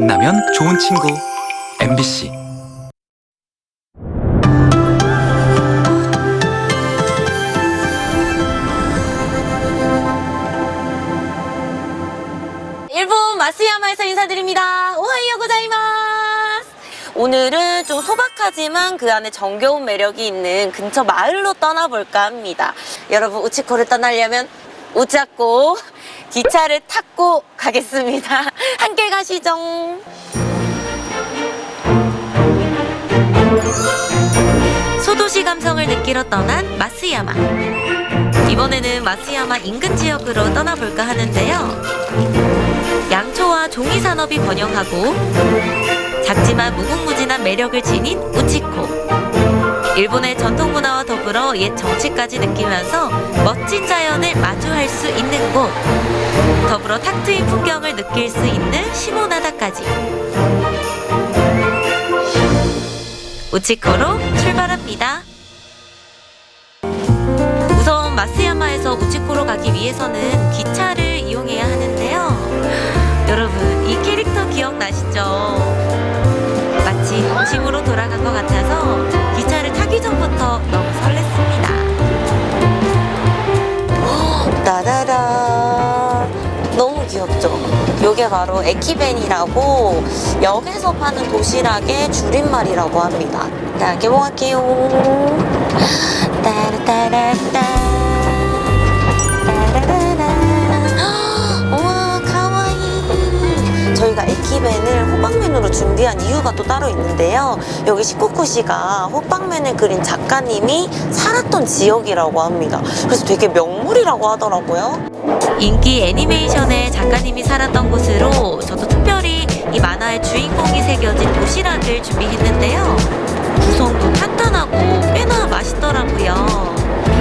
만나면 좋은 친구 MBC. 일본 마쓰야마에서 인사드립니다. 오하이오 고자이마스. 오늘은 좀 소박하지만 그 안에 정겨운 매력이 있는 근처 마을로 떠나볼까 합니다. 여러분, 우치코를 떠나려면 우짜코 기차를 타고 가겠습니다. 함께 가시죠. 소도시 감성을 느끼러 떠난 마쓰야마. 이번에는 마쓰야마 인근 지역으로 떠나볼까 하는데요. 양초와 종이 산업이 번영하고 작지만 무궁무진한 매력을 지닌 우치코. 일본의 전통 문화와 더불어 옛 정치까지 느끼면서 멋진 자연을 마주할 수 있는 곳. 더불어 탁 트인 풍경을 느낄 수 있는 시모나다까지. 우치코로 출발합니다. 우선 마쓰야마에서 우치코로 가기 위해서는 기차를 이용해야 하는데요. 여러분, 이 캐릭터 기억나시죠? 마치 동심으로 돌아간 것 같아서 기차를 타기 전부터 너무 설렜습니다. 따다다, 너무 귀엽죠? 요게 바로 에키벤이라고 역에서 파는 도시락의 줄임말이라고 합니다. 자, 개봉할게요. 따라따라따. 우와, 가와이. 저희가 에키벤을 호빵맨으로 준비한 이유가 또 따로 있는데요. 여기 시코쿠시가 호빵맨을 그린 작가님이 살았던 지역이라고 합니다. 그래서 되게 명물이라고 하더라고요. 인기 애니메이션의 작가님이 살았던 곳으로 저도 특별히 이 만화의 주인공이 새겨진 도시락을 준비했는데요. 구성도 탄탄하고 꽤나 맛있더라고요.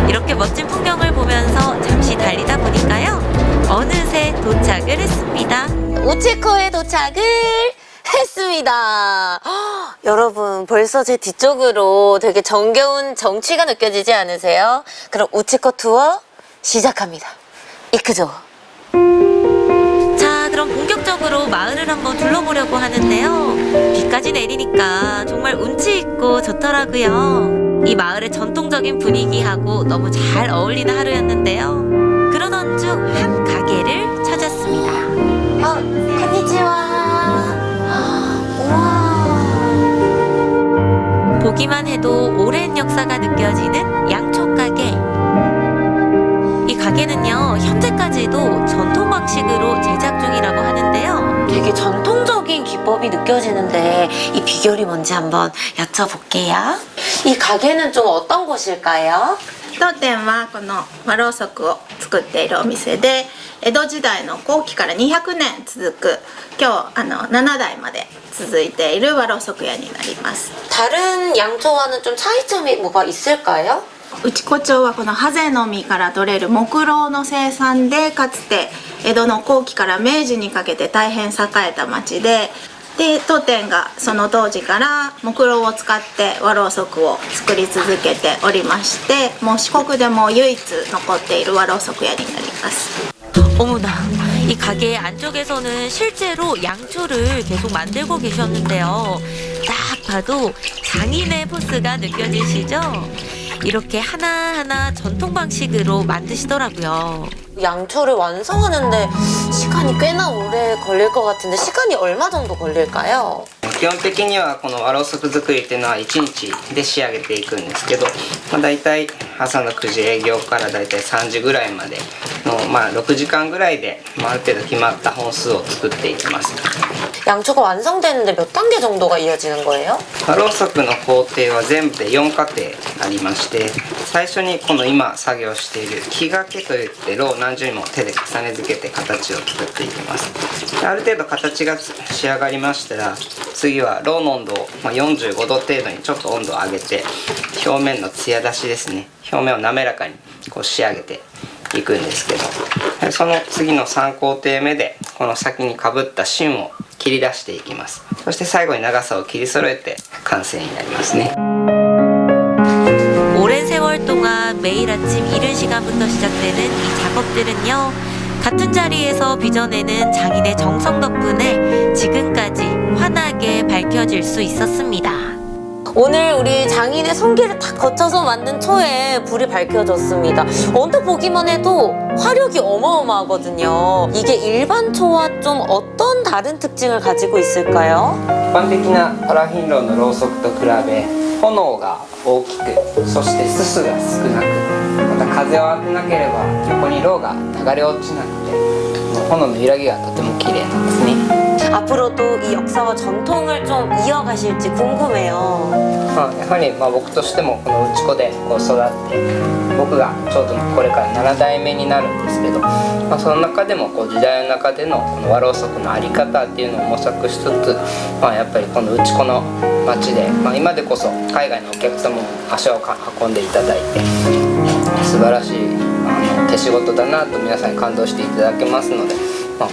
이렇게 멋진 풍경을 보면서 잠시 달리다 보니까요, 어느새 도착을 했습니다. 우치코에 도착을 했습니다. 여러분, 벌써 제 뒤쪽으로 되게 정겨운 정취가 느껴지지 않으세요? 그럼 우치코 투어 시작합니다. 이크죠? 자, 그럼 본격적으로 마을을 한번 둘러보려고 하는데요. 비까지 내리니까 정말 운치 있고 좋더라고요. 이 마을의 전통적인 분위기하고 너무 잘 어울리는 하루였는데요. 그러던 중 한 가게를 찾았습니다. konnichiwa. 우와. 보기만 해도 오랜 역사가 느껴지는 양초 가게. 이 가게는요, 현재까지도 전통 방식으로 제작 중이라고 하는데요. 되게 전통적인 기법이 느껴지는데 이 비결이 뭔지 한번 여쭤볼게요. 이 가게는 좀 어떤 곳일까요? 当店はこの和ろうそくを作っているお店で、江戸時代の後期から200年続く、今日7代まで続いている和ろうそく屋になります。 다른 양초와는 좀 차이점이 뭐가 있을까요? 内子町はこのハゼの実から取れる木蝋の生産で、かつて江戸の後期から明治にかけて大変栄えた町で、当店がその当時から木蝋を使って和ろうそくを作り続けておりまして、もう四国でも唯一残っている和ろうそく屋になります。 어머나, 이 가게 안쪽에서는 실제로 양초를 계속 만들고 계셨는데요. 딱 봐도 장인의 포스가 느껴지시죠? 이렇게 하나하나 전통 방식으로 만드시더라고요. 양초를 완성하는데 시간이 꽤나 오래 걸릴 것 같은데 시간이 얼마 정도 걸릴까요? 基本的にはこの和ろうそく作りっていうのは1日で仕上げていくんですけど、だいたい朝の9時営業からだいたい3時ぐらいまでの、6時間ぐらいで、ある程度決まった本数を作っていきます。 양초가 완성되는데 몇 단계 정도가 이어지는 거예요? 和ろうそくの工程は全部で4過程ありまして、最初にこの今作業している木掛けといってろうを何重にも手で重ね付けて形を作っていきます。である程度形が仕上がりましたら、次はろうの温度を45度程度にちょっと温度を上げて、表面の艶出しですね、表面を滑らかにこう仕上げていくんですけど、その次の3工程目でこの先にかぶった芯を切り出していきます。そして最後に長さを切り揃えて完成になりますね。 오랜 세월 동안 매일 아침 이른 시간부터 시작되는 이 작업들은요, 같은 자리에서 빚어내는 장인의 정성 덕분에 지금까지 환하게 밝혀질 수 있었습니다. 오늘 우리 장인의 손길을 다 거쳐서 만든 초에 불이 밝혀졌습니다. 언뜻 보기만 해도 화력이 어마어마하거든요. 이게 일반 초와 좀 어떤 다른 특징을 가지고 있을까요? 一般的なパラフィン炉のろうそくと比べ炎が大きく、そしてすすが少なく、また風を当てなければ横にろうが流れ落ちなくて、炎の揺らぎがとても綺麗なんですね。 앞으로도 이 역사와 전통을 좀 이어가실지 궁금해요. やはり僕としてもこの内子でこう育って僕がちょうどこれから7代目になるんですけど、その中でもこう時代の中でのこの和ろうそくの在り方っていうのを模索しつつ、やっぱりこの内子の町で、今でこそ海外のお客様も足を運んでいただいて素晴らしい手仕事だなと皆さんに感動していただけますので、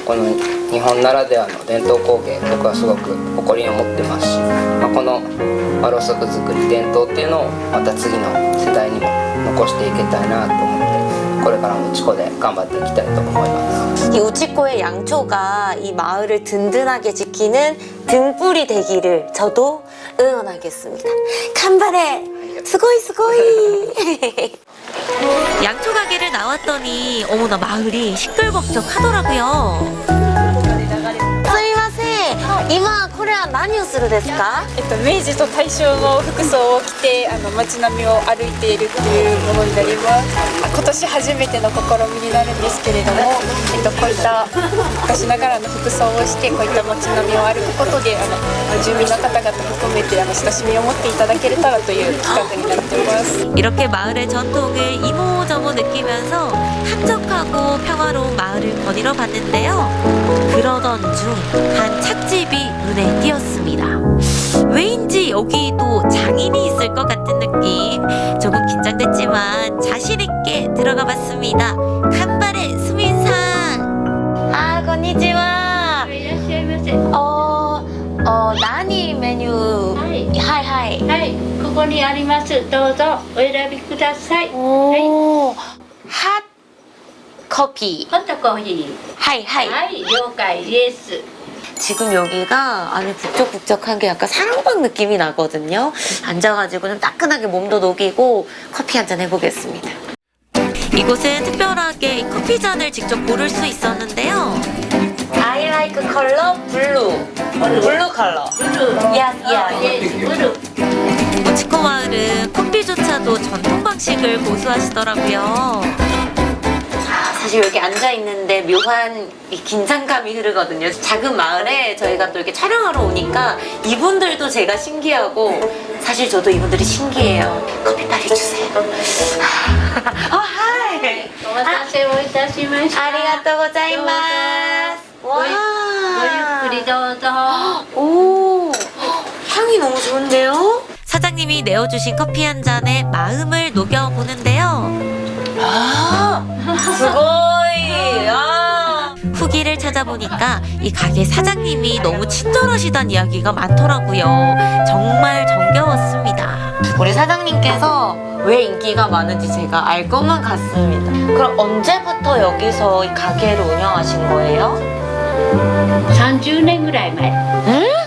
この日本ならではの伝統工芸僕はすごく誇りに思ってますし、この和ろうそく作り伝統っていうのをまた次の世代にも残していけたいなと思ってこれからも内子で頑張っていきたいと思います。이 우치코의 양초가 이 마을을 든든하게 지키는 등불이 되기를 저도 응원하겠습니다. 간발해! 스고이 스고이! 양초 가게를 나왔더니 어머나 마을이 시끌벅적하더라고요. すみません、今これは何をするですか？明治と大正の服装を着て街並みを歩いているっていうものになります。今年初めての試みになるんですけれども、こういった昔ながらの服装をしてこういった街並みを歩くことで住民の方々含めて親しみを持っていただけれたらという企画になっています。 이렇게 마을의 전통을 이모저모 느끼면서 한적하고 평화로운 마을을 거닐어 봤는데요. 그러던 중 한 찻집이 눈에 띄었습니다. 왜인지 여기도 장인이 있을 것 같은 느낌. 조금 긴장됐지만 자신있게 들어가 봤습니다. 간발의 수민상. 아, 건니치와. いらっしゃいませ。 何メニュー？はいはい。はい、ここにあります。どうぞお選びください。はい、 오, 핫 커피. ホットコーヒー。 하이 하이. はい、了解です。 지금 여기가 안에 북적북적한 게 약간 사랑방 느낌이 나거든요. 앉아가지고 좀 따끈하게 몸도 녹이고 커피 한잔 해보겠습니다. 이곳은 특별하게 이 커피 잔을 직접 고를 수 있었는데요. I like color blue. 블루 컬러. 블루. Yes, yes. yes, 블루. 우치코 마을은 커피조차도 전통 방식을 고수하시더라고요. 사실 여기 앉아있는데 묘한 이 긴장감이 흐르거든요. 작은 마을에 저희가 또 이렇게 촬영하러 오니까 이분들도 제가 신기하고 사실 저도 이분들이 신기해요. 커피 빨리 주세요. 하이. お待たせをいたしました。 아리가또 고자이마스. ごゆっくりどうぞ。 오, 향이 너무 좋은데요? 사장님이 내어주신 커피 한 잔에 마음을 녹여보는데요. 아, 스고이. 아. 후기를 찾아보니까 이 가게 사장님이 너무 친절하시다는 이야기가 많더라고요. 정말 정겨웠습니다. 우리 사장님께서 왜 인기가 많은지 제가 알 것만 같습니다. 그럼 언제부터 여기서 이 가게를 운영하신 거예요? 30年ぐらい前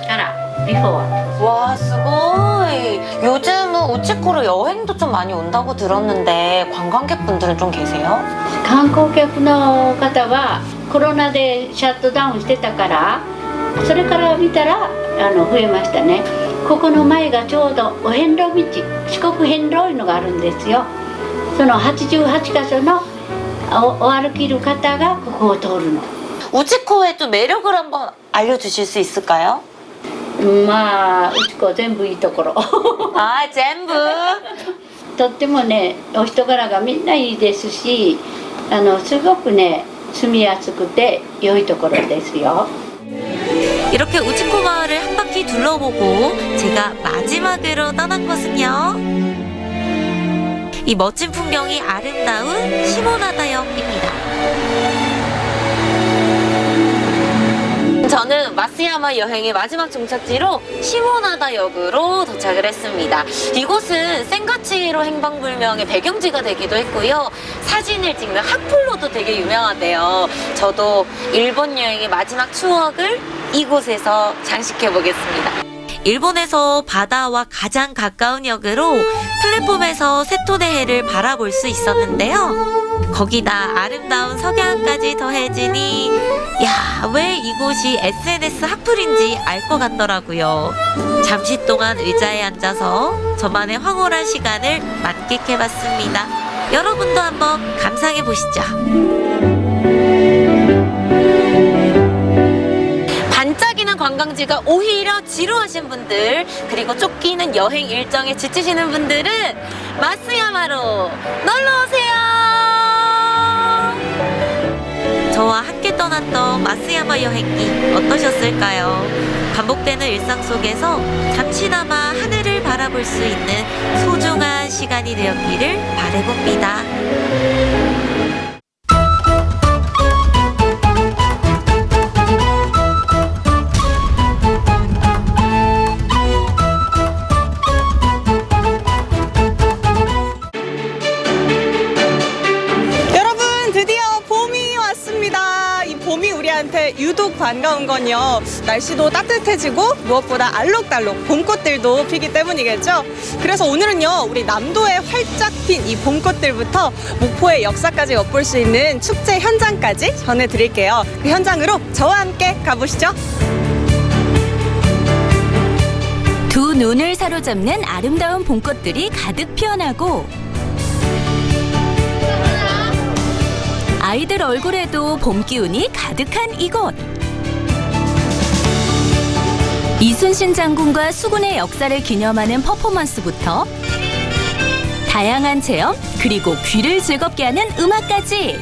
からビフォー。 와, 스고이. 요즘은 우치코로 여행도 좀 많이 온다고 들었는데 관광객분들은 좀 계세요? 観光客の方はコロナでシャットダウンしてたからそれから見たら増えましたね。ここの前がちょうどお遍路道四国遍路いうのがあるんですよ。その88箇所のお歩きる方がここを通るの。 우치코의 좀 매력을 한번 알려주실 수 있을까요? まあうちこ全部いいところ。 아, 전부. とってもねお人柄がみんないいですしすごくね住みやすくて良いところですよ。 이렇게 우치코 마을을 한 바퀴 둘러보고 제가 마지막으로 떠난 곳은요. 이 멋진 풍경이 아름다운 시모나다역입니다. 저는 마스야 마쓰야마 여행의 마지막 종착지로 시모나다 역으로 도착을 했습니다. 이곳은 센가치히로 행방불명의 배경지가 되기도 했고요. 사진을 찍는 핫플로도 되게 유명하대요. 저도 일본 여행의 마지막 추억을 이곳에서 장식해 보겠습니다. 일본에서 바다와 가장 가까운 역으로 플랫폼에서 세토네해를 바라볼 수 있었는데요. 거기다 아름다운 석양까지 더해지니 왜 이곳이 SNS 핫플인지 알 것 같더라고요. 잠시 동안 의자에 앉아서 저만의 황홀한 시간을 만끽해봤습니다. 여러분도 한번 감상해보시죠. 반짝이는 관광지가 오히려 지루하신 분들, 그리고 쫓기는 여행 일정에 지치시는 분들은 마쓰야마로 놀러오세요. 저와 함께 떠났던 마쓰야마 여행기 어떠셨을까요? 반복되는 일상 속에서 잠시나마 하늘을 바라볼 수 있는 소중한 시간이 되었기를 바라봅니다. 유독 반가운 건요, 날씨도 따뜻해지고 무엇보다 알록달록 봄꽃들도 피기 때문이겠죠. 그래서 오늘은요, 우리 남도에 활짝 핀 이 봄꽃들부터 목포의 역사까지 엿볼 수 있는 축제 현장까지 전해드릴게요. 그 현장으로 저와 함께 가보시죠. 두 눈을 사로잡는 아름다운 봄꽃들이 가득 피어나고 아이들 얼굴에도 봄 기운이 가득한 이곳. 이순신 장군과 수군의 역사를 기념하는 퍼포먼스부터 다양한 체험, 그리고 귀를 즐겁게 하는 음악까지.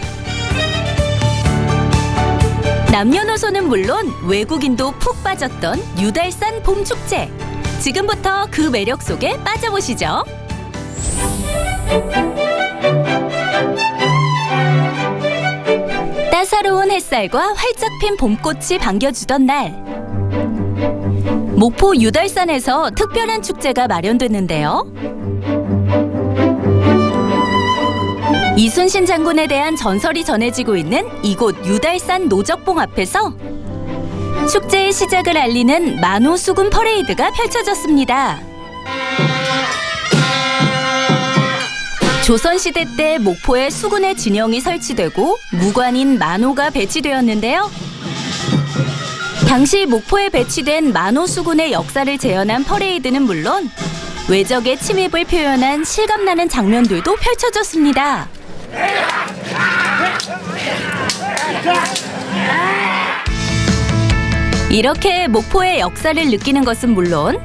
남녀노소는 물론 외국인도 푹 빠졌던 유달산 봄축제. 지금부터 그 매력 속에 빠져보시죠. 따사로운 햇살과 활짝 핀 봄꽃이 반겨주던 날, 목포 유달산에서 특별한 축제가 마련됐는데요. 이순신 장군에 대한 전설이 전해지고 있는 이곳 유달산 노적봉 앞에서 축제의 시작을 알리는 만호 수군 퍼레이드가 펼쳐졌습니다. 조선시대 때 목포에 수군의 진영이 설치되고 무관인 만호가 배치되었는데요. 당시 목포에 배치된 만호 수군의 역사를 재현한 퍼레이드는 물론 외적의 침입을 표현한 실감나는 장면들도 펼쳐졌습니다. 이렇게 목포의 역사를 느끼는 것은 물론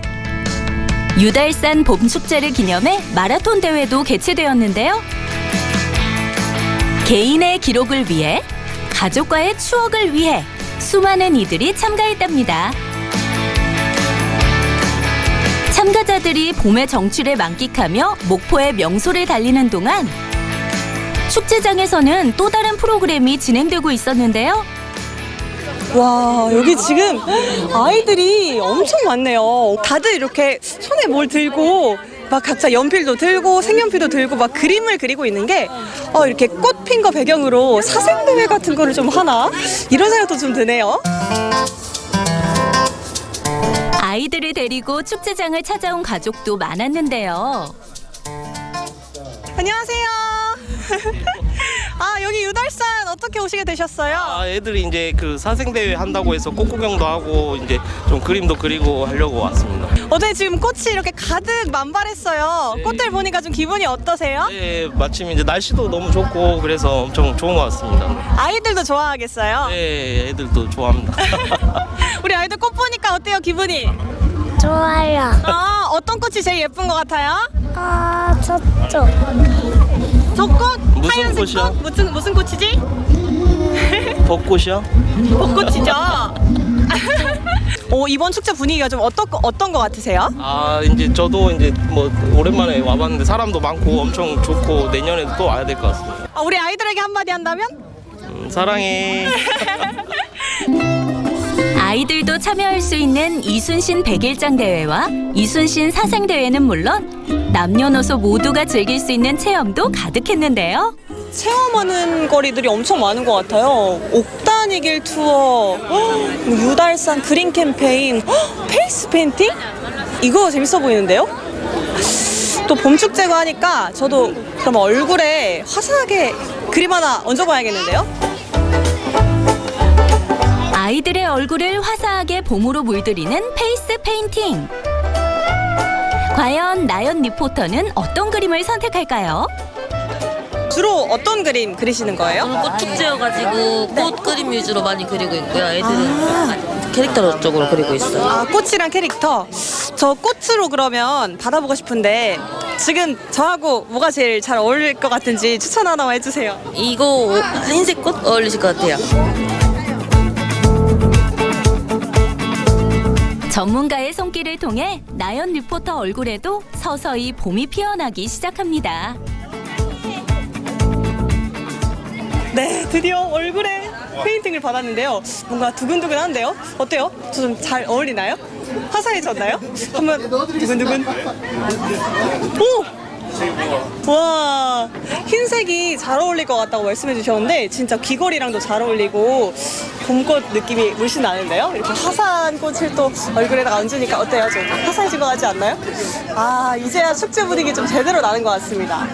유달산 봄축제를 기념해 마라톤 대회도 개최되었는데요. 개인의 기록을 위해, 가족과의 추억을 위해 수많은 이들이 참가했답니다. 참가자들이 봄의 정취를 만끽하며 목포의 명소를 달리는 동안 축제장에서는 또 다른 프로그램이 진행되고 있었는데요. 와, 여기 지금 아이들이 엄청 많네요. 다들 이렇게 손에 뭘 들고 막 각자 연필도 들고 색연필도 들고 막 그림을 그리고 있는 게 이렇게 꽃 핀 거 배경으로 사생대회 같은 거를 좀 하나? 이런 생각도 좀 드네요. 아이들을 데리고 축제장을 찾아온 가족도 많았는데요. 안녕하세요. 여기 유달산 어떻게 오시게 되셨어요? 애들이 이제 그 사생대회 한다고 해서 꽃 구경도 하고 이제 좀 그림도 그리고 하려고 왔습니다. 어제 지금 꽃이 이렇게 가득 만발했어요. 네. 꽃들 보니까 좀 기분이 어떠세요? 네, 마침 이제 날씨도 너무 좋고 그래서 엄청 좋은 것 같습니다. 아이들도 좋아하겠어요? 네, 애들도 좋아합니다. 우리 아이들 꽃 보니까 어때요, 기분이? 좋아요. 어떤 꽃이 제일 예쁜 것 같아요? 저쪽. 저 꽃? 무슨 하얀색 꽃이요? 꽃? 무슨 꽃이지? 벚꽃이요? 벚꽃이죠. 이번 축제 분위기가 좀 어떤 것 같으세요? 이제 저도 이제 뭐 오랜만에 와봤는데 사람도 많고 엄청 좋고 내년에도 또 와야 될 것 같습니다. 우리 아이들에게 한마디 한다면? 사랑해. 아이들도 참여할 수 있는 이순신 백일장 대회와 이순신 사생 대회는 물론 남녀노소 모두가 즐길 수 있는 체험도 가득했는데요. 체험하는 거리들이 엄청 많은 것 같아요. 옥단의 길 투어, 유달산 그린 캠페인, 페이스 페인팅? 이거 재밌어 보이는데요? 또 봄축제고 하니까 저도 그럼 얼굴에 화사하게 그림 하나 얹어봐야겠는데요? 아이들의 얼굴을 화사하게 봄으로 물들이는 페이스 페인팅. 과연 나연 리포터는 어떤 그림을 선택할까요? 주로 어떤 그림 그리시는 거예요? 저는 꽃 축제여가지고 꽃 그림 위주로 많이 그리고 있고요. 애들은 캐릭터 쪽으로 그리고 있어요. 아, 꽃이랑 캐릭터. 저 꽃으로 그러면 받아보고 싶은데 지금 저하고 뭐가 제일 잘 어울릴 것 같은지 추천 하나만 해주세요. 이거 흰색 꽃 어울리실 것 같아요. 전문가의 손길을 통해 나연 리포터 얼굴에도 서서히 봄이 피어나기 시작합니다. 네, 드디어 얼굴에 페인팅을 받았는데요. 뭔가 두근두근한데요? 어때요? 저 좀 잘 어울리나요? 화사해졌나요? 한번 두근두근. 오! 와, 흰색이 잘 어울릴 것 같다고 말씀해 주셨는데 진짜 귀걸이랑도 잘 어울리고 봄꽃 느낌이 물씬 나는데요? 이렇게 화사한 꽃을 또 얼굴에다가 얹으니까 어때요? 좀 화사해진 것 같지 않나요? 아, 이제야 축제 분위기 좀 제대로 나는 것 같습니다.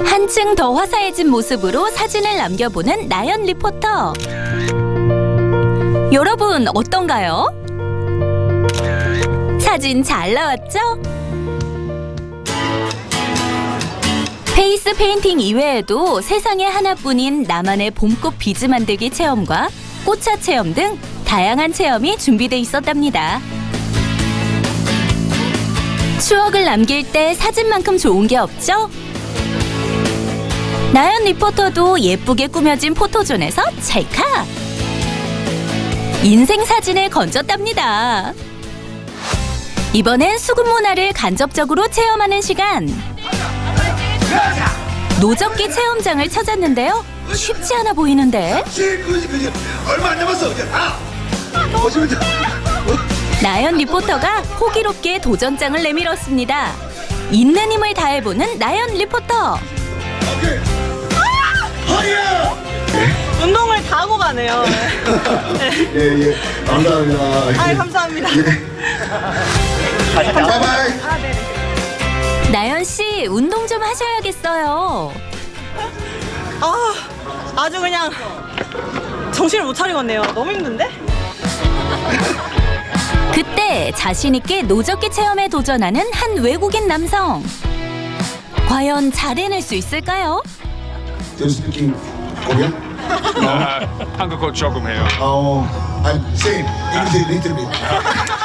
한층 더 화사해진 모습으로 사진을 남겨보는 나연 리포터. 여러분 어떤가요? 사진 잘 나왔죠? 페이스 페인팅 이외에도 세상에 하나뿐인 나만의 봄꽃 비즈 만들기 체험과 꽃차 체험 등 다양한 체험이 준비돼 있었답니다. 추억을 남길 때 사진만큼 좋은 게 없죠? 나연 리포터도 예쁘게 꾸며진 포토존에서 찰칵! 인생 사진을 건졌답니다. 이번엔 수국 문화를 간접적으로 체험하는 시간. 노적기 체험장을 찾았는데요. 쉽지 않아 보이는데. 얼마 안 남았어. 나연 리포터가 호기롭게 도전장을 내밀었습니다. 있는 힘을 다해보는 나연 리포터. 운동을 다 하고 가네요. 예, 감사합니다. 아, 감사합니다. 바이바이. 나연 씨, 운동 좀 하셔야겠어요. 아, 아주 그냥 정신을 못 차리겠네요. 너무 힘든데? 그때 자신 있게 노적기 체험에 도전하는 한 외국인 남성. 과연 잘 해낼 수 있을까요? Do you speak Korean? 한국어 조금 해요. I'm saying English a little bit.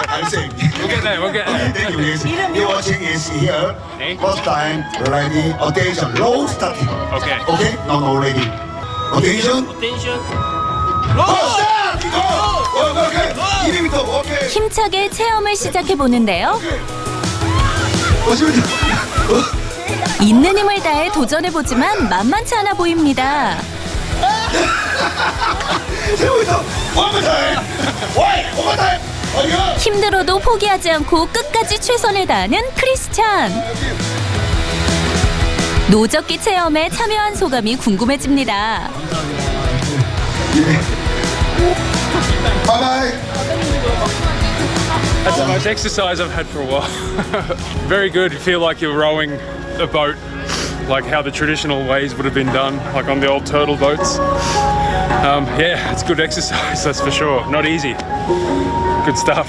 I'm saying. We'll get there. We'll get there. Thank you. Yes. You're watching is here. First time, ready, attention, low starting. Okay. Okay? No, ready. Attention. Attention. start! Go! Okay. 2m, okay. 힘차게 체험을 시작해 보는데요. 있는 힘을 다해 도전해 보지만 만만치 않아 보입니다. 힘들어도 포기하지 않고 끝까지 최선을 다하는 크리스찬. 노적기 체험에 참여한 소감이 궁금해집니다. Bye-bye. That's the most exercise I've had for a while. Very good. You feel like you're rowing a boat, like how the traditional ways would have been done, like on the old turtle boats. Yeah, it's good exercise, that's for sure. Not easy. Good stuff.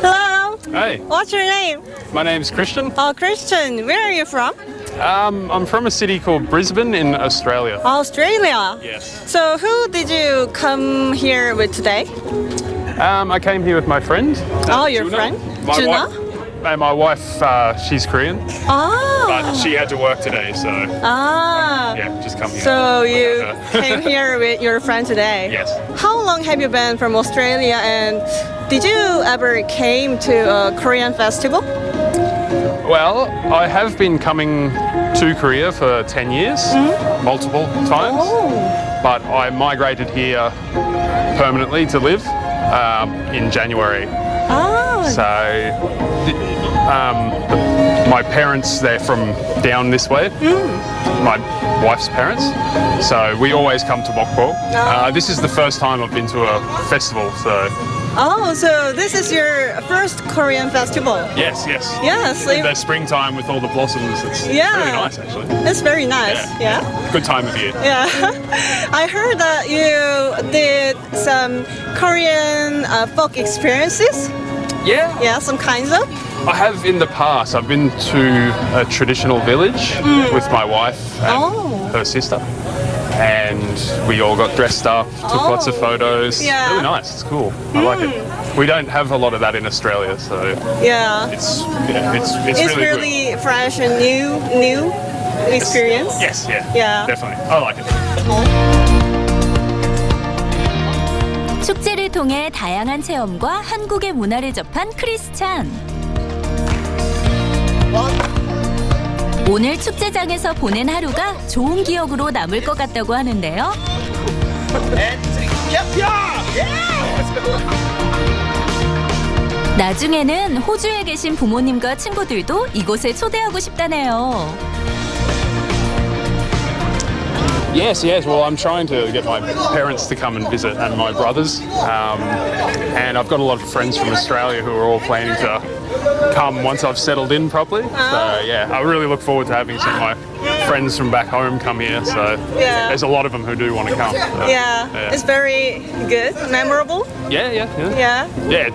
Hello. Hey, What's your name? my name's Christian. Christian. Where are you from? I'm from a city called Brisbane in Australia. Australia. Yes. So who did you come here with today? I came here with my friend. Oh, your Juna. friend? My Juna? wife, and my wife, she's Korean, Ah. but she had to work today, so Ah. yeah, just come here. So you Uh, came here with your friend today? Yes. How long have you been from Australia, and did you ever came to a Korean festival? Well, I have been coming to Korea for 10 years, multiple times. But I migrated here permanently to live in January. So my parents, they're from down this way, my wife's parents. So we always come to Mokpo. This is the first time I've been to a festival, so... Oh, so this is your first Korean festival? Yes. Yes. In the springtime with all the blossoms, it's really nice actually. It's very nice, yeah. Good time of year. Yeah. I heard that you did some Korean folk experiences. Yeah. Yeah, some kinds of. I have in the past. I've been to a traditional village with my wife and her sister. And we all got dressed up, took lots of photos. Yeah. Really nice, it's cool. I like it. We don't have a lot of that in Australia, so Yeah. it's It's really really fresh and new experience. good. Yes, yeah. Yeah. Definitely. I like it. 축제를 통해 다양한 체험과 한국의 문화를 접한 크리스찬. 오늘 축제장에서 보낸 하루가 좋은 기억으로 남을 것 같다고 하는데요. 나중에는 호주에 계신 부모님과 친구들도 이곳에 초대하고 싶다네요. Yes. Well, I'm trying to get my parents to come and visit and my brothers. And I've got a lot of friends from Australia who are all planning to come once I've settled in properly. So yeah, I really look forward to having some of my friends from back home come here. So there's a lot of them who do want to come. So, It's very good, memorable. Yeah,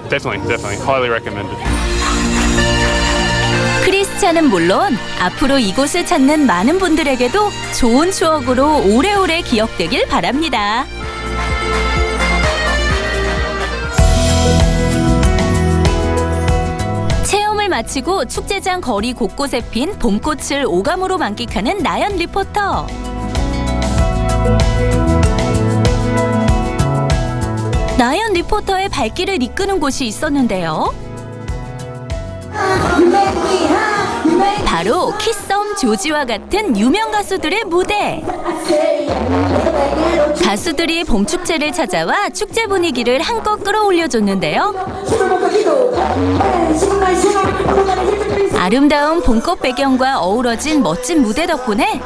definitely. Highly recommended. 크리스찬은 물론 앞으로 이곳을 찾는 많은 분들에게도 좋은 추억으로 오래오래 기억되길 바랍니다. 체험을 마치고 축제장 거리 곳곳에 핀 봄꽃을 오감으로 만끽하는 나연 리포터. 나연 리포터의 발길을 이끄는 곳이 있었는데요. 바로 키썸 조지와 같은 유명 가수들의 무대. 가수들이 봄축제를 찾아와 축제 분위기를 한껏 끌어올려줬는데요. 아름다운 봄꽃 배경과 어우러진 멋진 무대 덕분에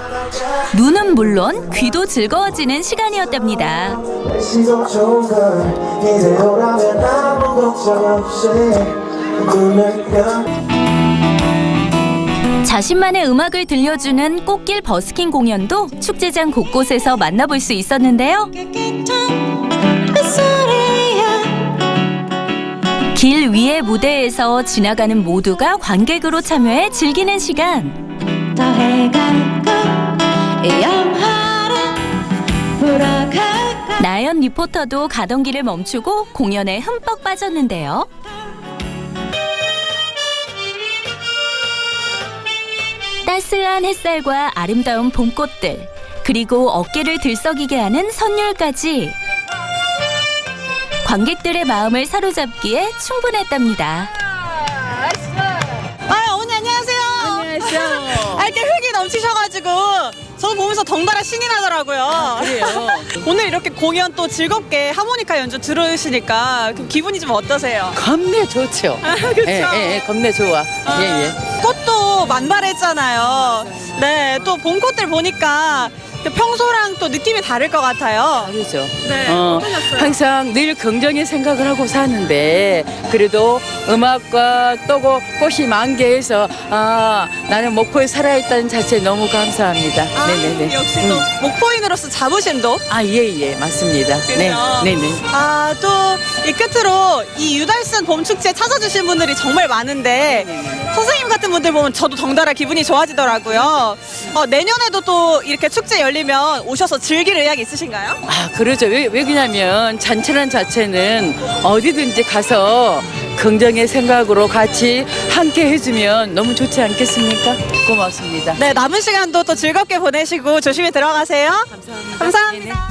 눈은 물론 귀도 즐거워지는 시간이었답니다. 자신만의 음악을 들려주는 꽃길 버스킹 공연도 축제장 곳곳에서 만나볼 수 있었는데요. 길 위의 무대에서 지나가는 모두가 관객으로 참여해 즐기는 시간. 나연 리포터도 가던 길을 멈추고 공연에 흠뻑 빠졌는데요. 따스한 햇살과 아름다운 봄꽃들, 그리고 어깨를 들썩이게 하는 선율까지 관객들의 마음을 사로잡기에 충분했답니다. 어머니 안녕하세요. 안녕하세요. 이렇게 흙이 넘치셔가지고 저도 보면서 덩달아 신이 나더라고요. 그래요? 오늘 이렇게 공연 또 즐겁게 하모니카 연주 들으시니까 기분이 좀 어떠세요? 겁내 좋죠. 그쵸? 겁내 좋아. 꽃도 만발했잖아요. 네, 또 봄꽃들 보니까 평소랑 또 느낌이 다를 것 같아요. 다르죠. 네, 어떠셨어요? 항상 늘 긍정의 생각을 하고 사는데 그래도 음악과 또 꽃이 만개해서 나는 목포에 살아있다는 자체에 너무 감사합니다. 네네네. 역시 또 목포인으로서 자부심도. 예, 맞습니다. 그렇죠? 네네. 또 이 끝으로 이 유달산 봄축제 찾아주신 분들이 정말 많은데 선생님 같은 분들 보면 저도 덩달아 기분이 좋아지더라고요. 내년에도 또 이렇게 축제 열리면 오셔서 즐길 의향 있으신가요? 그러죠. 왜 그러냐면 잔치란 자체는 어디든지 가서 긍정의 생각으로 같이 함께 해주면 너무 좋지 않겠습니까? 고맙습니다. 네, 남은 시간도 또 즐겁게 보내시고 조심히 들어가세요. 감사합니다.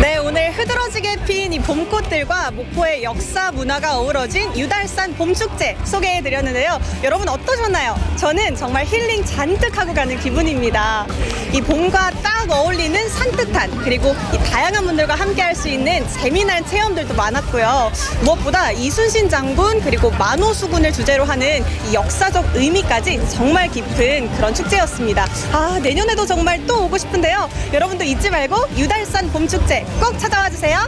네, 오늘 흐드러지게 핀 있는 이 봄꽃들과 목포의 역사 문화가 어우러진 유달산 봄축제 소개해드렸는데요. 여러분 어떠셨나요? 저는 정말 힐링 잔뜩 하고 가는 기분입니다. 이 봄과 딱 어울리는 산뜻한 그리고 이 다양한 분들과 함께 할 수 있는 재미난 체험들도 많았고요. 무엇보다 이순신 장군 그리고 만호수군을 주제로 하는 이 역사적 의미까지 정말 깊은 그런 축제였습니다. 아, 내년에도 정말 또 오고 싶은데요. 여러분도 잊지 말고 유달산 봄축제 꼭 찾아와 주세요.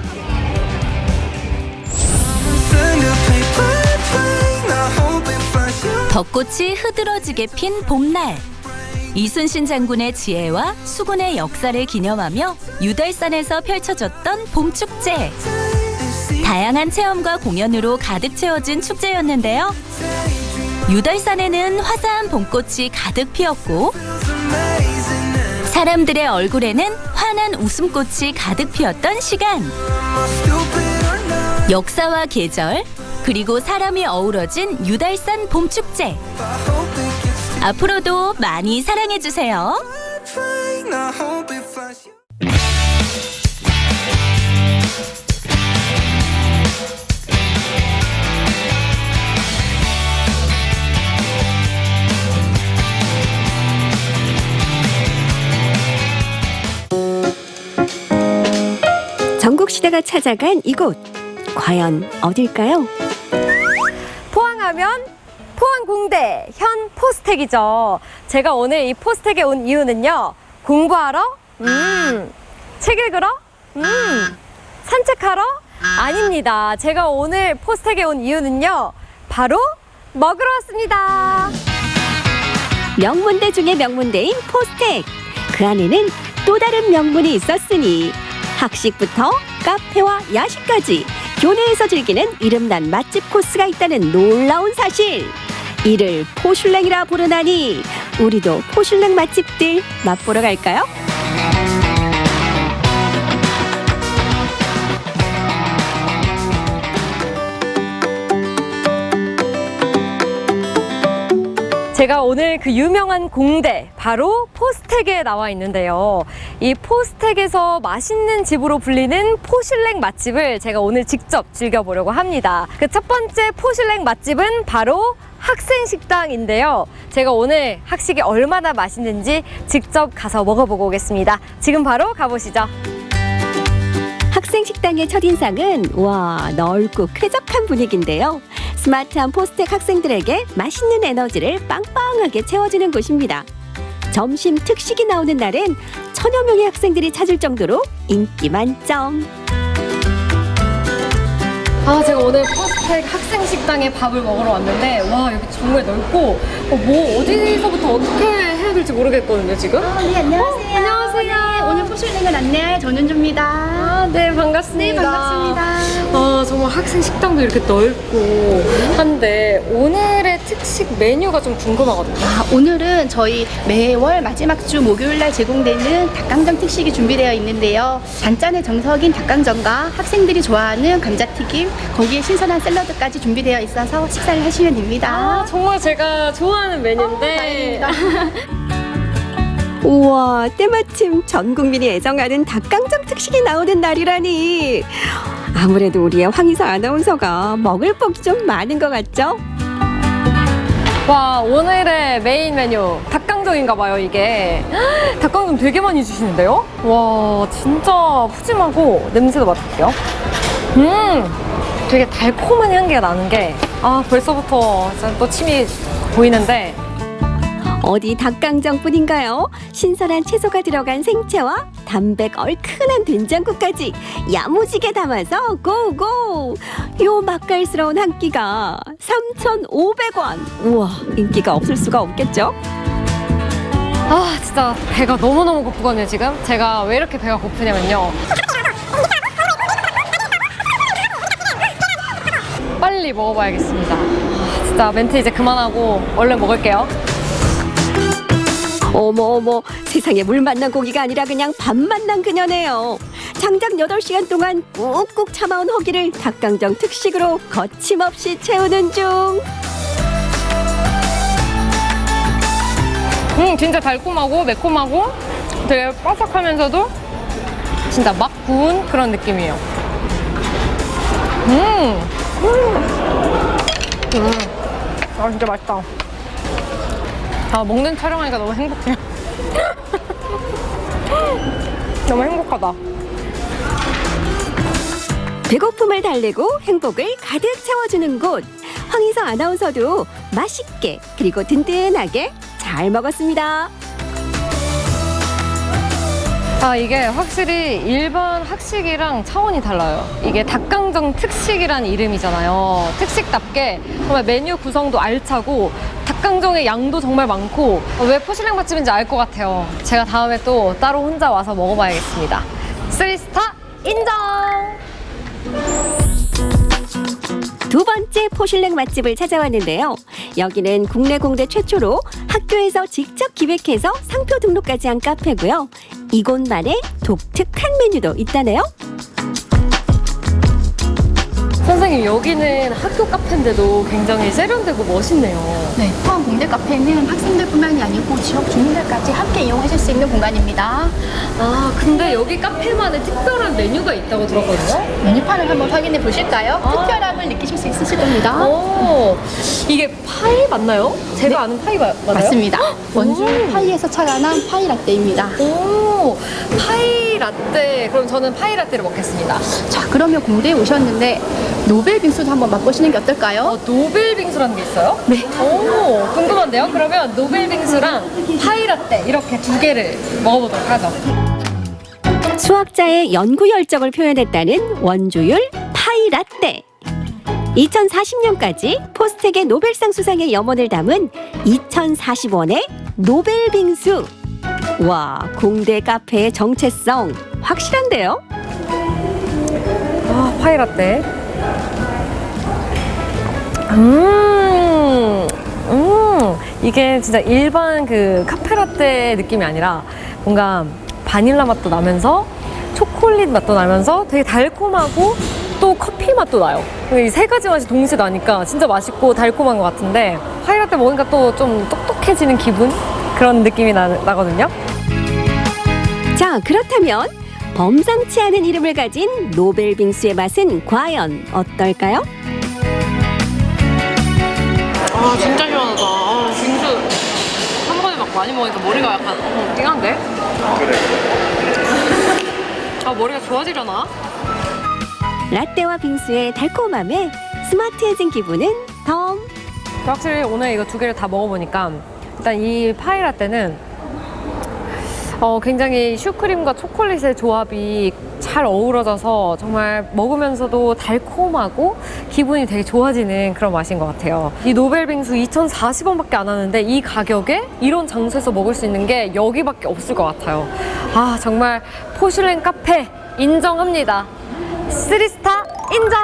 벚꽃이 흐드러지게 핀 봄날. 이순신 장군의 지혜와 수군의 역사를 기념하며 유달산에서 펼쳐졌던 봄축제. 다양한 체험과 공연으로 가득 채워진 축제였는데요. 유달산에는 화사한 봄꽃이 가득 피었고 사람들의 얼굴에는 환한 웃음꽃이 가득 피었던 시간. 역사와 계절, 그리고 사람이 어우러진 유달산 봄축제. 앞으로도 많이 사랑해주세요. 전국시대가 찾아간 이곳, 과연 어딜까요? 포항하면 포항공대 현 포스텍이죠. 제가 오늘 이 포스텍에 온 이유는요. 공부하러? 책 읽으러? 산책하러? 아닙니다. 제가 오늘 포스텍에 온 이유는요. 바로 먹으러 왔습니다. 명문대 중에 명문대인 포스텍. 그 안에는 또 다른 명문이 있었으니 학식부터 카페와 야식까지 교내에서 즐기는 이름난 맛집 코스가 있다는 놀라운 사실. 이를 포슐랭이라 부르다니 우리도 포슐랭 맛집들 맛보러 갈까요? 제가 오늘 그 유명한 공대 바로 포스텍에 나와 있는데요. 이 포스텍에서 맛있는 집으로 불리는 포슐랭 맛집을 제가 오늘 직접 즐겨보려고 합니다. 그 첫 번째 포슐랭 맛집은 바로 학생식당인데요. 제가 오늘 학식이 얼마나 맛있는지 직접 가서 먹어보고 오겠습니다. 지금 바로 가보시죠. 학생식당의 첫인상은 와, 넓고 쾌적한 분위기인데요. 스마트한 포스텍 학생들에게 맛있는 에너지를 빵빵하게 채워주는 곳입니다. 점심 특식이 나오는 날엔 천여 명의 학생들이 찾을 정도로 인기 만점. 제가 오늘 포스텍 학생식당에 밥을 먹으러 왔는데 와, 여기 정말 넓고 뭐 어디서부터 어떻게 해야 될지 모르겠거든요, 지금. 네, 안녕하세요. 안녕하세요. 네, 오늘 포슐랭을 안내할 전윤주입니다. 네, 반갑습니다. 네, 반갑습니다. 정말 학생 식당도 이렇게 넓고 한데 오늘의 특식 메뉴가 좀 궁금하거든요. 오늘은 저희 매월 마지막 주 목요일날 제공되는 닭강정 특식이 준비되어 있는데요. 단짠의 정석인 닭강정과 학생들이 좋아하는 감자튀김, 거기에 신선한 샐러드까지 준비되어 있어서 식사를 하시면 됩니다. 정말 제가 좋아하는 메뉴인데. 우와, 때마침 전 국민이 애정하는 닭강정 특식이 나오는 날이라니. 아무래도 우리의 황희서 아나운서가 먹을 복이 좀 많은 것 같죠? 와, 오늘의 메인 메뉴 닭강정인가 봐요, 이게. 닭강정 되게 많이 주시는데요? 와, 진짜 푸짐하고 냄새도 맡을게요. 되게 달콤한 향기가 나는 게 벌써부터 또 침이 보이는데. 어디 닭강정뿐인가요? 신선한 채소가 들어간 생채와 담백 얼큰한 된장국까지 야무지게 담아서 고고! 요 맛깔스러운 한 끼가 3,500원! 우와, 인기가 없을 수가 없겠죠? 진짜 배가 너무너무 고프거든요, 지금. 제가 왜 이렇게 배가 고프냐면요. 빨리 먹어봐야겠습니다. 진짜 멘트 이제 그만하고 얼른 먹을게요. 어머, 세상에 물 만난 고기가 아니라 그냥 밥 만난 그녀네요. 장작 8시간 동안 꾹꾹 참아온 허기를 닭강정 특식으로 거침없이 채우는 중. 진짜 달콤하고 매콤하고 되게 바삭하면서도 진짜 막 구운 그런 느낌이에요. 아, 진짜 맛있다. 아, 먹는 촬영하니까 너무 행복해요. 너무 행복하다. 배고픔을 달래고 행복을 가득 채워주는 곳. 황희서 아나운서도 맛있게 그리고 든든하게 잘 먹었습니다. 아, 이게 확실히 일반 학식이랑 차원이 달라요. 이게 닭강정 특식이란 이름이잖아요. 특식답게 정말 메뉴 구성도 알차고 닭강정의 양도 정말 많고 왜 포슐랭 맛집인지 알 것 같아요. 제가 다음에 또 따로 혼자 와서 먹어봐야겠습니다. 3스타 인정! 두 번째 포슐랭 맛집을 찾아왔는데요. 여기는 국내 공대 최초로 학교에서 직접 기획해서 상표 등록까지 한 카페고요. 이곳만의 독특한 메뉴도 있다네요. 선생님, 여기는 학교 카페인데도 굉장히 세련되고 멋있네요. 네, 포항 공대 카페는 학생들뿐만이 아니고 지역 주민들까지 함께 이용하실 수 있는 공간입니다. 아, 근데 여기 카페만의 특별한 메뉴가 있다고 들었거든요? 메뉴판을 한번 확인해 보실까요? 특별함을 느끼실 수 있으실 겁니다. 오, 이게 파이 맞나요? 제가 아는 파이 맞아요? 맞습니다. 원주 파이에서 착안한 파이 라떼입니다. 오, 파이 라떼. 그럼 저는 파이 라떼를 먹겠습니다. 자, 그러면 공대에 오셨는데 노벨 빙수도 한번 맛보시는 게 어떨까요? 노벨 빙수라는 게 있어요? 네. 오, 궁금한데요? 그러면 노벨 빙수랑 파이 라떼 이렇게 두 개를 먹어보도록 하죠. 수학자의 연구 열정을 표현했다는 원주율 파이 라떼. 2040년까지 포스텍의 노벨상 수상의 염원을 담은 2040원의 노벨 빙수. 와, 공대 카페의 정체성 확실한데요? 아, 파이 라떼. 이게 진짜 일반 그 카페 라떼 느낌이 아니라 뭔가 바닐라 맛도 나면서 초콜릿 맛도 나면서 되게 달콤하고 또 커피 맛도 나요. 이 세 가지 맛이 동시에 나니까 진짜 맛있고 달콤한 것 같은데 파이 라떼 먹으니까 또 좀 똑똑해지는 기분? 그런 느낌이 나거든요. 자, 그렇다면 범상치 않은 이름을 가진 노벨 빙수의 맛은 과연 어떨까요? 아, 진짜 시원하다. 아, 빙수 한 번에 막 많이 먹으니까 머리가 약간 띵한데? 아, 머리가 좋아지려나? 라떼와 빙수의 달콤함에 스마트해진 기분은 덤. 확실히 오늘 이거 두 개를 다 먹어보니까 일단 이 파이 라떼는 굉장히 슈크림과 초콜릿의 조합이 잘 어우러져서 정말 먹으면서도 달콤하고 기분이 되게 좋아지는 그런 맛인 것 같아요. 이 노벨 빙수 2,040원밖에 안 하는데 이 가격에 이런 장소에서 먹을 수 있는 게 여기밖에 없을 것 같아요. 아, 정말 포슐랭 카페 인정합니다. 3스타 인정!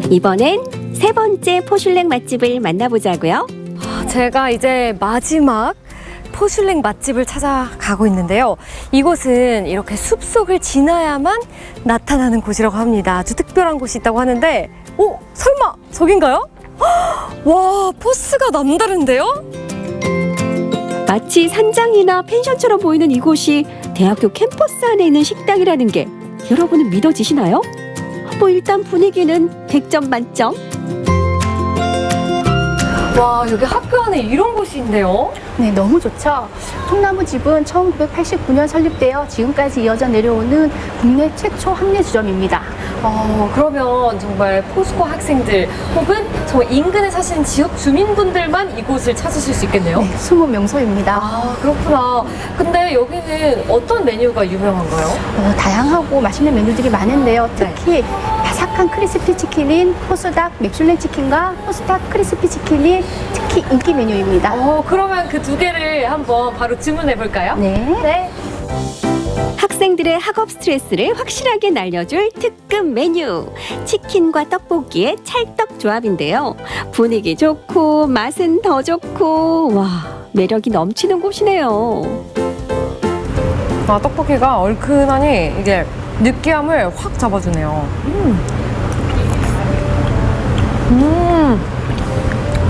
이번엔 세 번째 포슐랭 맛집을 만나보자고요. 제가 이제 마지막 포슐랭 맛집을 찾아가고 있는데요. 이곳은 이렇게 숲속을 지나야만 나타나는 곳이라고 합니다. 아주 특별한 곳이 있다고 하는데 설마 저긴가요? 와, 포스가 남다른데요? 마치 산장이나 펜션처럼 보이는 이곳이 대학교 캠퍼스 안에 있는 식당이라는 게 여러분은 믿어지시나요? 뭐 일단 분위기는 100점 만점. 와, 여기 학교 안에 이런 곳이 있네요. 네, 너무 좋죠. 통나무집은 1989년 설립되어 지금까지 이어져 내려오는 국내 최초 학내 주점입니다. 그러면 정말 포스코 학생들 혹은 정말 인근에 사시는 지역 주민분들만 이곳을 찾으실 수 있겠네요? 네, 숨은 명소입니다. 아, 그렇구나. 근데 여기는 어떤 메뉴가 유명한가요? 다양하고 맛있는 메뉴들이 많은데요. 특히 바삭한 크리스피 치킨인 포스닭 맥슐랭 치킨과 포스닭 크리스피 치킨이 특히 인기 메뉴입니다. 그러면 그 두 개를 한번 바로 주문해 볼까요? 네. 학생들의 학업 스트레스를 확실하게 날려줄 특급 메뉴. 치킨과 떡볶이의 찰떡 조합인데요. 분위기 좋고 맛은 더 좋고 와, 매력이 넘치는 곳이네요. 아, 떡볶이가 얼큰하니 이게 느끼함을 확 잡아주네요.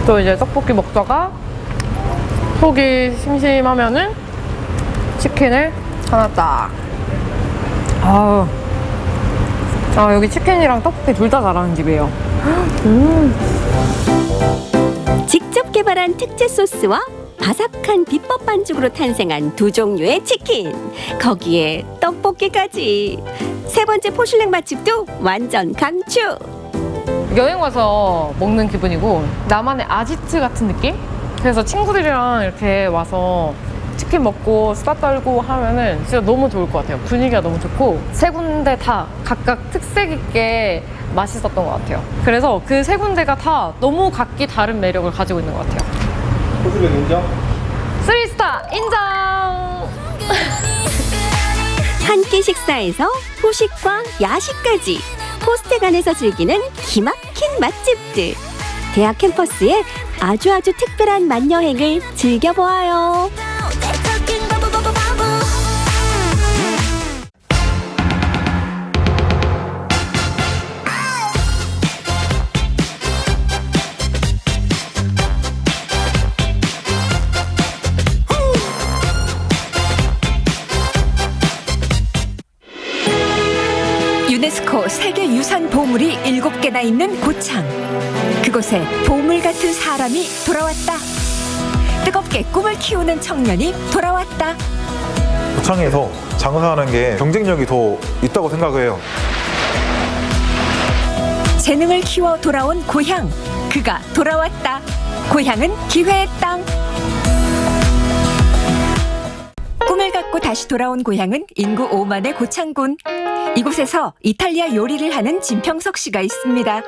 또 이제 떡볶이 먹다가 속이 심심하면은 치킨을 하나 딱. 아우, 아, 여기 치킨이랑 떡볶이 둘 다 잘하는 집이에요. 직접 개발한 특제 소스와 바삭한 비법 반죽으로 탄생한 두 종류의 치킨, 거기에 떡볶이까지. 세 번째 포슐랭 맛집도 완전 강추. 여행 와서 먹는 기분이고 나만의 아지트 같은 느낌? 그래서 친구들이랑 이렇게 와서 치킨 먹고 수다 떨고 하면은 진짜 너무 좋을 것 같아요. 분위기가 너무 좋고 세 군데 다 각각 특색 있게 맛있었던 것 같아요. 그래서 그 세 군데가 다 너무 각기 다른 매력을 가지고 있는 것 같아요. 포슐랭 인정? 3스타 인정! 한 끼 식사에서 후식과 야식까지 포스텍 안에서 즐기는 기막힌 맛집들. 대학 캠퍼스에 아주 특별한 만여행을 즐겨보아요. 유네스코 세계유산 보물이 7개나 있는 고창. 그곳에 보물 같은 사람이 돌아왔다. 뜨겁게 꿈을 키우는 청년이 돌아왔다. 고창에서 장사하는 게 경쟁력이 더 있다고 생각해요. 재능을 키워 돌아온 고향. 그가 돌아왔다. 고향은 기회의 땅. 꿈을 갖고 다시 돌아온 고향은 인구 5만의 고창군. 이곳에서 이탈리아 요리를 하는 진평석 씨가 있습니다.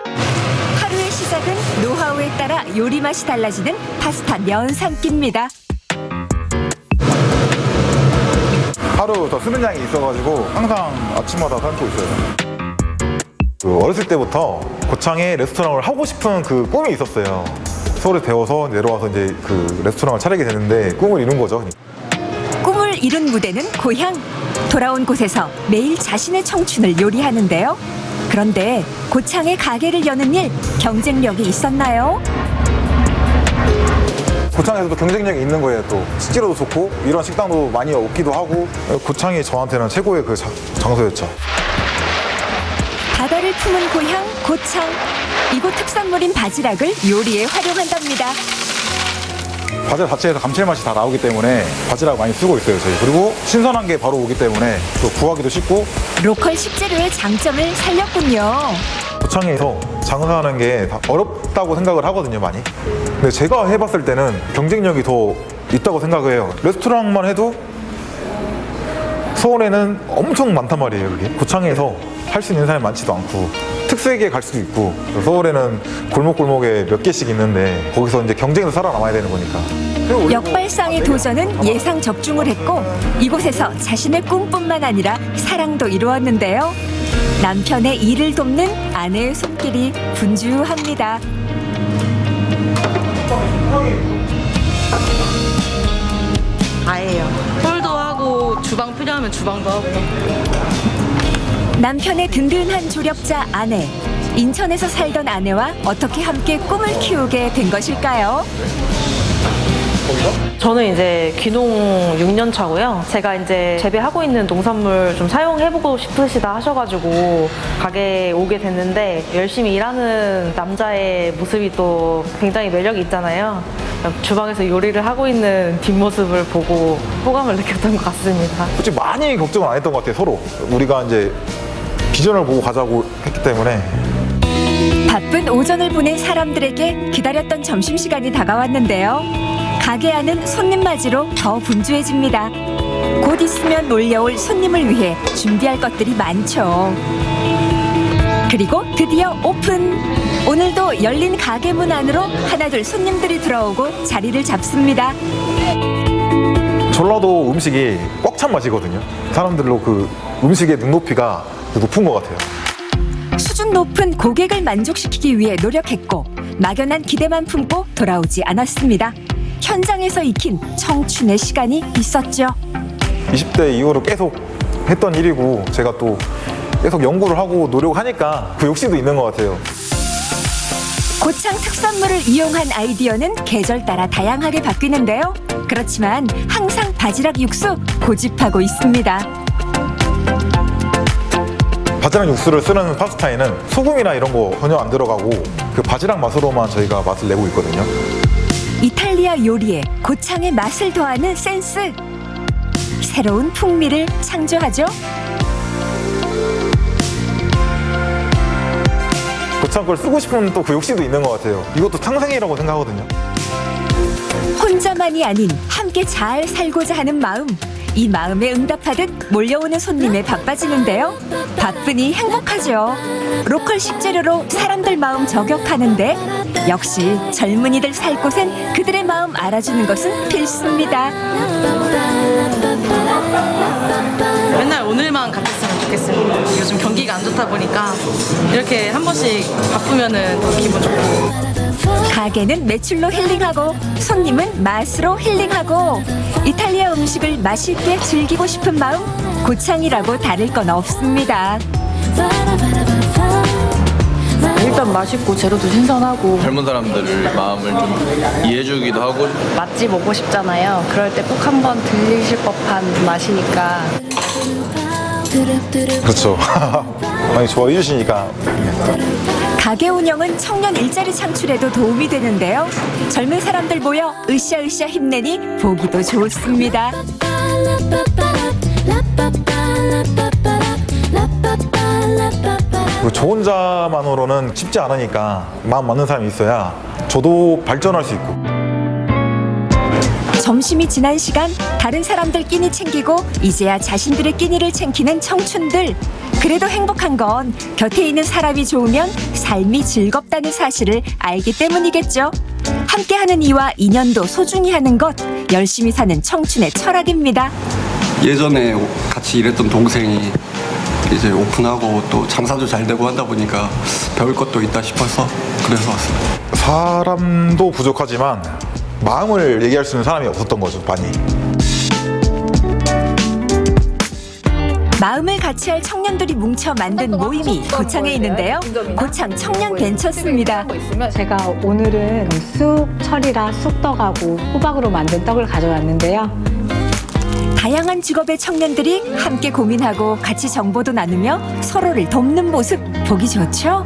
하루의 시작은 노하우에 따라 요리 맛이 달라지는 파스타 면 삶기입니다. 하루 더 쓰는 양이 있어가지고 항상 아침마다 삶고 있어요. 어렸을 때부터 고창에 레스토랑을 하고 싶은 그 꿈이 있었어요. 서울에 배워서 내려와서 이제 그 레스토랑을 차리게 되는데 꿈을 이룬 거죠. 꿈을 이룬 무대는 고향. 돌아온 곳에서 매일 자신의 청춘을 요리하는데요. 그런데 고창에 가게를 여는 일, 경쟁력이 있었나요? 고창에서도 경쟁력이 있는 거예요. 또 식재료도 좋고 이런 식당도 많이 없기도 하고 고창이 저한테는 최고의 그 장소였죠. 바다를 품은 고향 고창. 이곳 특산물인 바지락을 요리에 활용한답니다. 바지락 자체에서 감칠맛이 다 나오기 때문에 바지락 많이 쓰고 있어요, 저희. 그리고 신선한 게 바로 오기 때문에 또 구하기도 쉽고. 로컬 식재료의 장점을 살렸군요. 고창에서 장사하는 게 다 어렵다고 생각을 하거든요, 많이. 근데 제가 해봤을 때는 경쟁력이 더 있다고 생각해요. 레스토랑만 해도 서울에는 엄청 많단 말이에요, 그게. 고창에서 할 수 있는 사람이 많지도 않고 특색에 갈 수도 있고 서울에는 골목골목에 몇 개씩 있는데 거기서 이제 경쟁에서 살아남아야 되는 거니까. 역발상의 도전은 예상 적중을 했고 이곳에서 자신의 꿈뿐만 아니라 사랑도 이루었는데요. 남편의 일을 돕는 아내의 손길이 분주합니다. 다예요. 홀도 하고 주방 필요하면 주방도 하고. 남편의 든든한 조력자 아내. 인천에서 살던 아내와 어떻게 함께 꿈을 키우게 된 것일까요? 저는 이제 귀농 6년 차고요. 제가 이제 재배하고 있는 농산물 좀 사용해보고 싶으시다 하셔가지고 가게에 오게 됐는데 열심히 일하는 남자의 모습이 또 굉장히 매력이 있잖아요. 주방에서 요리를 하고 있는 뒷모습을 보고 호감을 느꼈던 것 같습니다. 솔직히 많이 걱정은 안 했던 것 같아요, 서로. 우리가 이제 비전을 보고 가자고 했기 때문에. 바쁜 오전을 보낸 사람들에게 기다렸던 점심시간이 다가왔는데요. 가게 안은 손님 맞이로 더 분주해집니다. 곧 있으면 몰려올 손님을 위해 준비할 것들이 많죠. 그리고 드디어 오픈! 오늘도 열린 가게 문 안으로 하나둘 손님들이 들어오고 자리를 잡습니다. 전라도 음식이 꽉 찬 맛이거든요. 사람들로 그 음식의 눈높이가 높은 것 같아요. 수준 높은 고객을 만족시키기 위해 노력했고 막연한 기대만 품고 돌아오지 않았습니다. 현장에서 익힌 청춘의 시간이 있었죠. 20대 이후로 계속 했던 일이고 제가 또 계속 연구를 하고 노력하니까 그 욕심도 있는 것 같아요. 고창 특산물을 이용한 아이디어는 계절 따라 다양하게 바뀌는데요. 그렇지만 항상 바지락 육수 고집하고 있습니다. 바지락 육수를 쓰는 파스타에는 소금이나 이런 거 전혀 안 들어가고 그 바지락 맛으로만 저희가 맛을 내고 있거든요. 이탈리아 요리에 고창의 맛을 더하는 센스. 새로운 풍미를 창조하죠. 고창 걸 쓰고 싶은 또 그 욕심도 있는 것 같아요. 이것도 상생이라고 생각하거든요. 혼자만이 아닌 함께 잘 살고자 하는 마음. 이 마음에 응답하듯 몰려오는 손님에 바빠지는데요. 바쁘니 행복하죠. 로컬 식재료로 사람들 마음 저격하는데 역시 젊은이들 살 곳엔 그들의 마음 알아주는 것은 필수입니다. 맨날 오늘만 같았으면 좋겠습니다. 요즘 경기가 안 좋다 보니까 이렇게 한 번씩 바쁘면은 더 기분 좋고. 가게는 매출로 힐링하고 손님은 맛으로 힐링하고 이탈리아 음식을 맛있게 즐기고 싶은 마음 고창이라고 다를 건 없습니다. 일단 맛있고 재료도 신선하고 젊은 사람들의 마음을 좀 이해해주기도 하고 맛집 오고 싶잖아요. 그럴 때 꼭 한번 들리실 법한 맛이니까. 그렇죠. 많이 좋아해 주시니까. 가게 운영은 청년 일자리 창출에도 도움이 되는데요. 젊은 사람들 모여 으쌰으쌰 힘내니 보기도 좋습니다. 저 혼자만으로는 쉽지 않으니까 마음 맞는 사람이 있어야 저도 발전할 수 있고. 점심이 지난 시간 다른 사람들 끼니 챙기고 이제야 자신들의 끼니를 챙기는 청춘들. 그래도 행복한 건 곁에 있는 사람이 좋으면 삶이 즐겁다는 사실을 알기 때문이겠죠. 함께하는 이와 인연도 소중히 하는 것, 열심히 사는 청춘의 철학입니다. 예전에 같이 일했던 동생이 이제 오픈하고 또 장사도 잘 되고 하다 보니까 배울 것도 있다 싶어서 그래서 왔습니다. 사람도 부족하지만 마음을 얘기할 수 있는 사람이 없었던 거죠, 많이. 마음을 같이 할 청년들이 뭉쳐 만든 모임이 고창에 있는데요. 고창 청년 벤처스입니다. 제가 오늘은 쑥 철이라 쑥떡하고 호박으로 만든 떡을 가져왔는데요. 다양한 직업의 청년들이 함께 고민하고 같이 정보도 나누며 서로를 돕는 모습 보기 좋죠?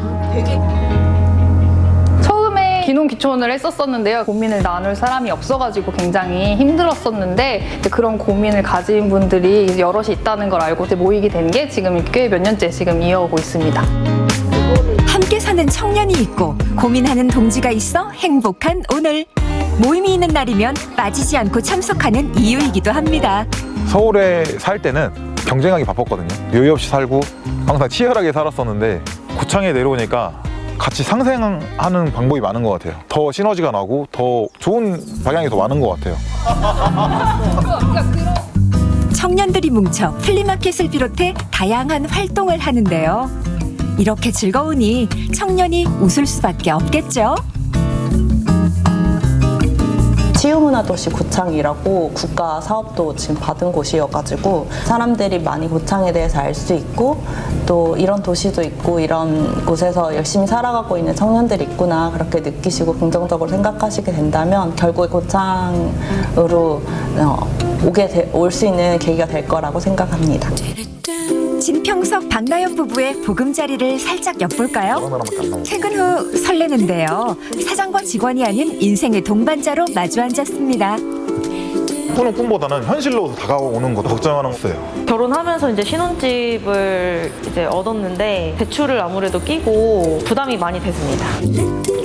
처음에 기농기촌을 했었었는데요. 고민을 나눌 사람이 없어가지고 굉장히 힘들었었는데 그런 고민을 가진 분들이 여럿이 있다는 걸 알고 모이게 된 게 지금 꽤 몇 년째 지금 이어오고 있습니다. 함께 사는 청년이 있고 고민하는 동지가 있어 행복한 오늘. 모임이 있는 날이면 빠지지 않고 참석하는 이유이기도 합니다. 서울에 살 때는 경쟁하기 바빴거든요. 여유 없이 살고 항상 치열하게 살았었는데 고창에 내려오니까 같이 상생하는 방법이 많은 것 같아요. 더 시너지가 나고 더 좋은 방향이 더 많은 것 같아요. 청년들이 뭉쳐 플리마켓을 비롯해 다양한 활동을 하는데요. 이렇게 즐거우니 청년이 웃을 수밖에 없겠죠. 치유문화도시 고창이라고 국가 사업도 지금 받은 곳이어가지고 사람들이 많이 고창에 대해서 알 수 있고 또 이런 도시도 있고 이런 곳에서 열심히 살아가고 있는 청년들이 있구나 그렇게 느끼시고 긍정적으로 생각하시게 된다면 결국에 고창으로 올 수 있는 계기가 될 거라고 생각합니다. 진평석 박나연 부부의 보금자리를 살짝 엿볼까요? 퇴근 후 설레는데요. 사장과 직원이 아닌 인생의 동반자로 마주 앉았습니다. 꾸는 꿈보다는 현실로 다가오는 것도 걱정하는 거예요. 결혼하면서 이제 신혼집을 이제 얻었는데 대출을 아무래도 끼고 부담이 많이 됐습니다.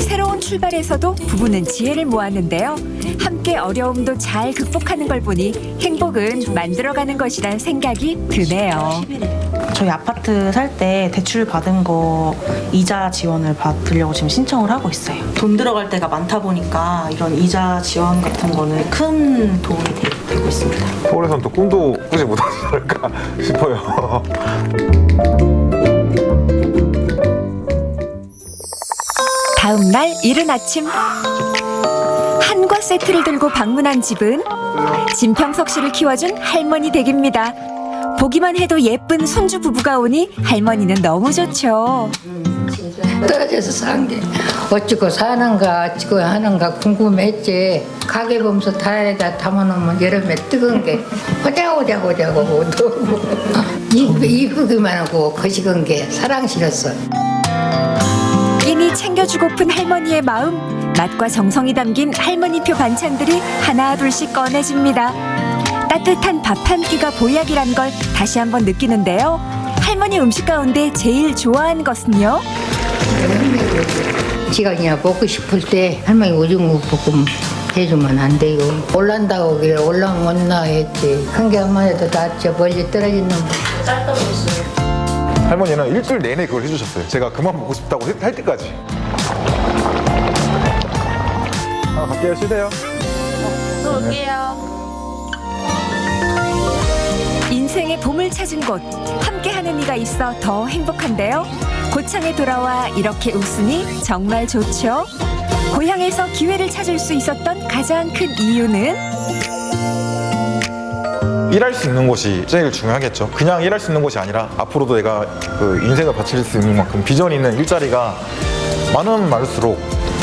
새로운 출발에서도 부부는 지혜를 모았는데요. 함께 어려움도 잘 극복하는 걸 보니 행복은 만들어가는 것이란 생각이 드네요. 저희 아파트 살 때 대출 받은 거 이자 지원을 받으려고 지금 신청을 하고 있어요. 돈 들어갈 때가 많다 보니까 이런 이자 지원 같은 거는 큰 도움이 되고 있습니다. 서울에서는 또 꿈도 꾸지 못하지 않을까 싶어요. 다음 날 이른 아침 한과 세트를 들고 방문한 집은 진평석 씨를 키워준 할머니 댁입니다. 보기만 해도 예쁜 손주 부부가 오니 할머니는 너무 좋죠. 떨어져서 산 게 어찌고 사는가 어찌고 하는가 궁금했지. 가게 보면서 다에다 담아놓으면 여름에 뜨거운 게 오자고 오고 이쁘기만 하고 거식은 게 사랑 싫었어. 끼니 챙겨주고픈 할머니의 마음, 맛과 정성이 담긴 할머니표 반찬들이 하나 둘씩 꺼내집니다. 따뜻한 밥 한 끼가 보약이란 걸 다시 한번 느끼는데요. 할머니 음식 가운데 제일 좋아하는 것은요? 지가 그냥 먹고 싶을 때 할머니 오징어 볶음 해주면 안 돼요. 올란다고 그래. 올라면 못나 했지. 한 개 한 마리도 다 저 멀리 떨어지는 거. 할머니는 일주일 내내 그걸 해주셨어요. 제가 그만 먹고 싶다고 할 때까지. 갈게요. 쉬세요. 또 올게요. 인생의 봄을 찾은 곳, 함께하는 이가 있어 더 행복한데요. 고창에 돌아와 이렇게 웃으니 정말 좋죠. 고향에서 기회를 찾을 수 있었던 가장 큰 이유는 일할 수 있는 곳이 제일 중요하겠죠. 그냥 일할 수 있는 곳이 아니라 앞으로도 내가 그 인생을 바칠 수 있는 만큼 비전 있는 일자리가 많으면 많을수록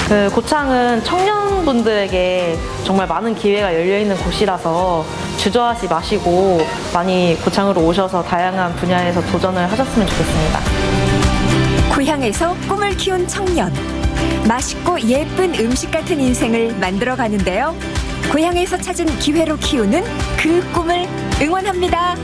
그 고창은 청년분들에게 정말 많은 기회가 열려 있는 곳이라서 주저하지 마시고 많이 고창으로 오셔서 다양한 분야에서 도전을 하셨으면 좋겠습니다. 고향에서 꿈을 키운 청년. 맛있고 예쁜 음식 같은 인생을 만들어 가는데요. 고향에서 찾은 기회로 키우는 그 꿈을 응원합니다.